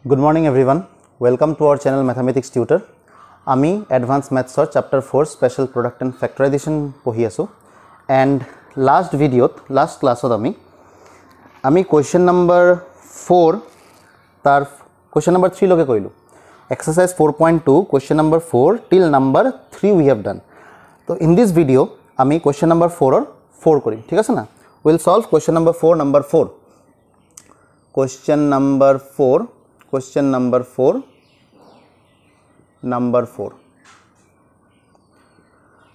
Good morning everyone. Welcome to our channel Mathematics Tutor. Ami Advanced Maths or Chapter 4 Special Product and Factorization পঢ়ি আছো and last class আমি question number 4 তার question number 3 লগে কইলো exercise 4.2 question number 4 till number 3 we have done. So in this video আমি question number 4 or 4 করি ঠিক আছে না we'll solve question number 4 question number 4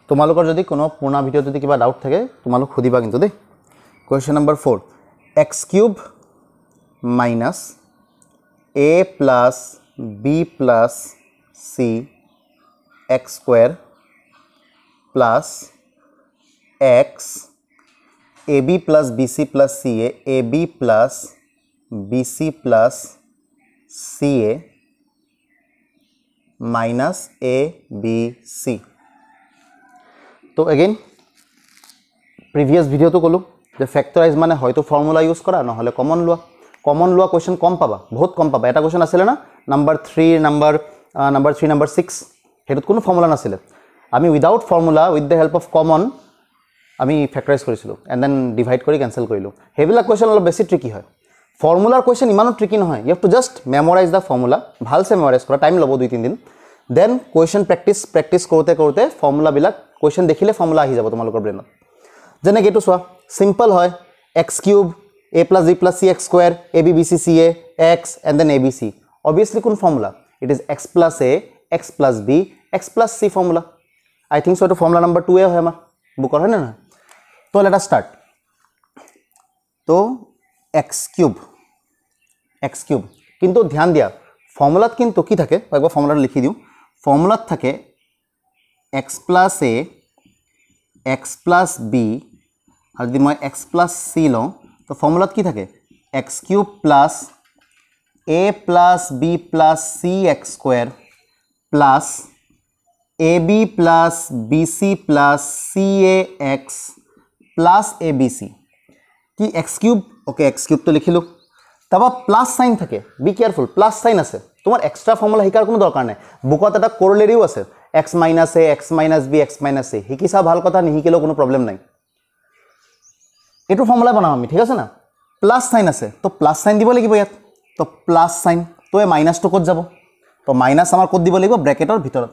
তোমালোকৰ যদি কোনো পুনা ভিডিও যদি কিবা ডাউট থাকে তোমালোক খুদিবা কিন্তু দে question number 4 x cube minus a plus b plus c x square plus x ab plus bc plus ca ab plus bc plus ca minus abc. तो again previous video तो कलो जे factorise माने हयतो formula use करा न हले कमन लुआ question कम पाबा बहुत कम पाबा एटा question आছিলে ना नंबर 3 नंबर 6 हेतुत कोनो फर्मुला नाছিলে আমি without formula with the help of common আমি ফ্যাক্টরাইজ কৰিছিলো এন্ড দেন ডিভাইড কৰি ক্যান্সেল কৰিলো হেবিলা কোৱেশ্চন অলপ বেছি ট্ৰিকি হয় ফৰ্মুলাৰ কোৱেশ্চন ইমানো ট্ৰিকি নহয় you have to just memorize the formula ভালছে মেমোৰাইজ কৰা টাইম লব 2-3 দিন দেন কোৱেশ্চন প্ৰেক্টিস কৰোতে ফৰ্মুলা বিলাক কোৱেশ্চন দেখিলে ফৰ্মুলা আহি যাব তোমালোকৰ ব্ৰেইনত যেনে গেটো সোৱা সিম্পল হয় x cube a plus b plus c x square ab bc ca x and then abc obviously কোন formula it is x plus a x plus b x plus c formula I think so to formula number 2 है हमार Booker है ना तो let us start तो x cube किंतु ध्यान दिया फॉर्मूला किंतु की থাকে একবার ফর্মুলাটা লিখি দিও ফর্মুলা থাকে x plus a x plus b আর যদি মই x plus c লও তো ফর্মুলা কি থাকে x cube plus a plus b plus c x square plus ab plus bc plus cax plus abc কি x cube okay x cube তো লিখিলো তাবা প্লাস সাইন থাকে বি কেয়ারফুল প্লাস সাইন আছে তোমার এক্সট্রা ফর্মুলা হিকাৰ কোনো দৰকাৰ নাই বুকত এটা কোৰলেৰিও আছে x - a x - b x - c হিকিছা ভাল কথা নিহিকিলেও কোনো প্ৰবলেম নাই এটো ফর্মুলা বনাম আমি ঠিক আছে না প্লাস সাইন আছে তো প্লাস সাইন দিব লাগিব ইয়াত তো প্লাস সাইন তো এ মাইনাস তো কত যাব তো মাইনাস আমাৰ কত দিব লাগিব ব্ৰ্যাকেটৰ ভিতৰত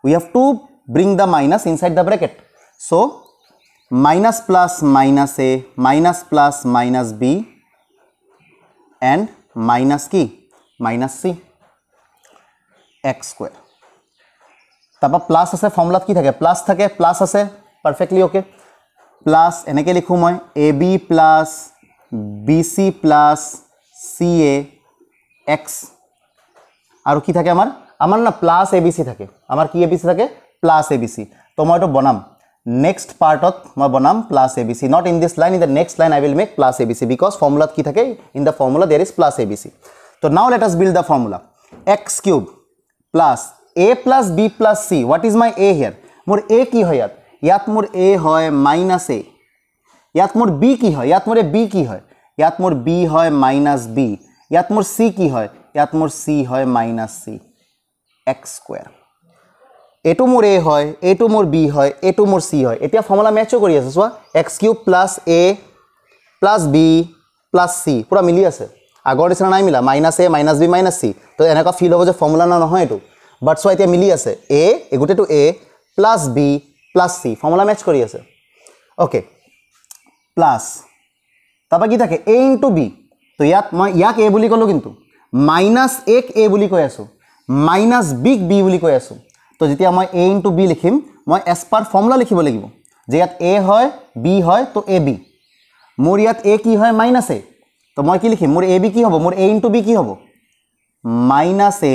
we have to bring the minus inside the bracket so minus plus minus a minus plus minus b and minus ki minus c x square taba plus ase formula ki thake plus ase perfectly okay plus enake likhu moi ab plus bc plus ca x aru ki thake আমার না plus abc থাকে আমার কি abc থাকে plus abc তো মই তো বনাম নেক্সট পার্টত মই বনাম plus abc not in this line in the next line I will make plus abc because formula কি থাকে in the formula there is plus abc so now let us build the formula x cube plus a plus b plus c what is my a here more a কি হয় ইয়াত মোর a হয় minus a ইয়াত মোর b কি হয় ইয়াত মোর b কি হয় ইয়াত মোর b হয় minus b ইয়াত মোর c কি হয় ইয়াত মোর c হয় minus c x square এটো মোর a হয় এটো মোর b হয় এটো মোর c হয় এতিয়া ফর্মুলা ম্যাচও কৰি আছে সোয়া x cube plus a plus b plus c পুরা মিলি আছে আগৰ দিনা নাই মিলা minus a minus b minus c তো এনেকা ফিল হ'ব যে ফর্মুলা না নহয় এটো বাট সো এতিয়া মিলি আছে a এগুটেটো a plus b plus c formula match কৰি আছে ওকে প্লাস তাপা কি থাকে a into b তো ইয়াত মই ইয়াক a বুলি কলো কিন্তু minus এক a বুলি কৈ আছো minus big b বুলি কৈ আছো তো যেতিয়া মই a into b লিখিম মই as per ফর্মুলা লিখিব লাগিব যে ইয়াত a হয় b হয় তো ab মোৰ ইয়াত a কি হয় minus a তো মই কি লিখিম মোৰ ab কি হ'ব মোৰ a into b কি হ'ব minus a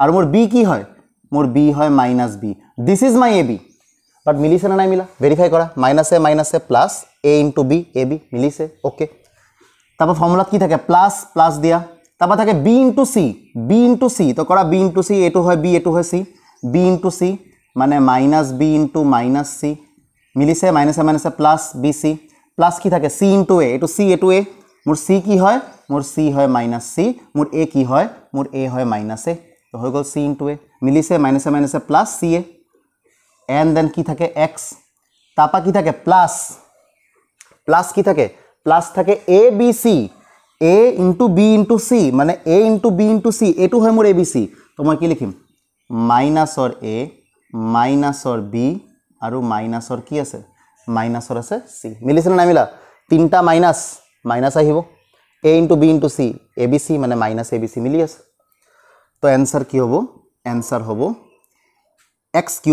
আৰু মোৰ b কি হয় মোৰ b হয় minus b this is my ab বাট মিলিছে না নাই মিলা ভেৰিফাই কৰা minus a plus a into b ab মিলিছে ওকে তারপর ফর্মুলা কি থাকে প্লাস প্লাস দিয়া তারপর থাকে b into c তো করা b into c এটো হয় b এটো হয় c b into c মানে minus b into minus c মিলিছে মাইনাসে মাইনাসে প্লাস bc প্লাস কি থাকে c into a এটো c এটো a মোৰ c কি হয় মোৰ c হয় -c মোৰ a কি হয় মোৰ a হয় -a তো হৈ গ'ল c * a মিলিছে -a plus ca and then কি থাকে x তাপা কি থাকে প্লাস কি থাকে প্লাস থাকে a b c a * b * c মানে a * b * c এটো হয় মোৰ abc তো মই কি লিখিম মাইনাসৰ a মাইনাসৰ b আৰু মাইনাসৰ কি আছে মাইনাসৰ আছে c মিলিছে না মিলা তিনটা মাইনাস আহিব a * b * c abc মানে -abc মিলি আছে তো आंसर কি হ'ব आंसर হ'ব x³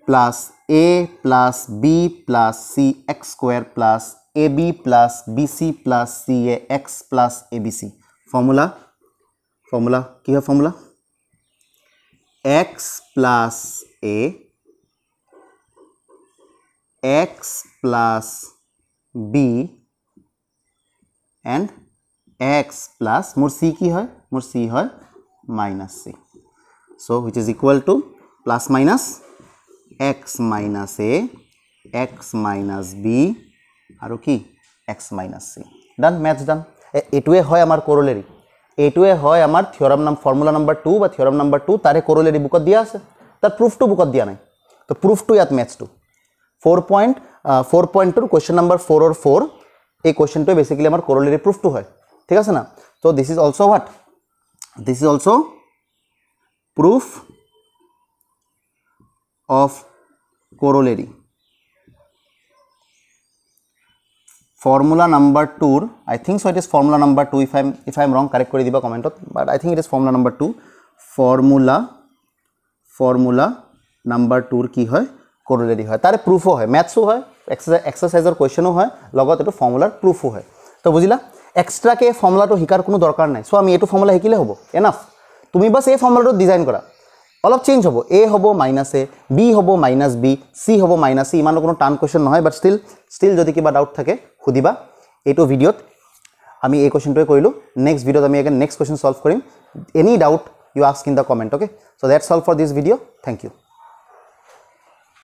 plus a plus b plus c x² plus ab plus bc plus ca x plus abc formula কি হয় formula x plus a x plus b and x plus মোৰ c কি হয় মোৰ c হয় -c so which is equal to plus minus x minus a x minus b আৰু কি x minus c ডান maths ডান এটুৱে হয় আমাৰ কোৰোলাৰি এটুৱে হয় আমাৰ থিওৰাম ফৰ্মুলা নাম্বাৰ 2 বা থিওৰাম নাম্বাৰ 2 তাৰে কোৰোলাৰি বুকত দিয়া আছে তাৰ প্ৰুফটো বুকত দিয়া নাই তো প্ৰুফটো ইয়াত ম্যাথছটো 4.2 কোৱেশ্চন নাম্বাৰ 4 or 4 এই কোৱেশ্চনটো বেসিক্যালি আমাৰ কোৰোলাৰি প্ৰুফটো হয় ঠিক আছে না তো this is also what this is also proof of corollary formula number 2 I think so it is formula number 2 if I am wrong correct kori diba comment but I think it is formula number 2 formula number 2 ki hoy corollary hoy tare proof ho hoy maths ho hoy exercise or question ho hoy logot eto formula proof ho hoy to bujila extra ke formula to hikar kono dorkar nai so ami eto formula hikile hobo enough তুমি বাস এই ফর্মুলাটো design কৰা অলপ change হ'ব a হ'ব -a b হ'ব -b c হ'ব -c ইমান কোনো টান কোৱেশ্চন নহয় বাট ষ্টিল যদি কিবা ডাউট থাকে খুদিবা এইটো ভিডিওত আমি এই কোৱেশ্চনটোৱে কৰিলো নেক্সট ভিডিওত আমি again নেক্সট কোৱেশ্চন সলভ কৰিম any doubt you ask in the comment okay so that's all for this video thank U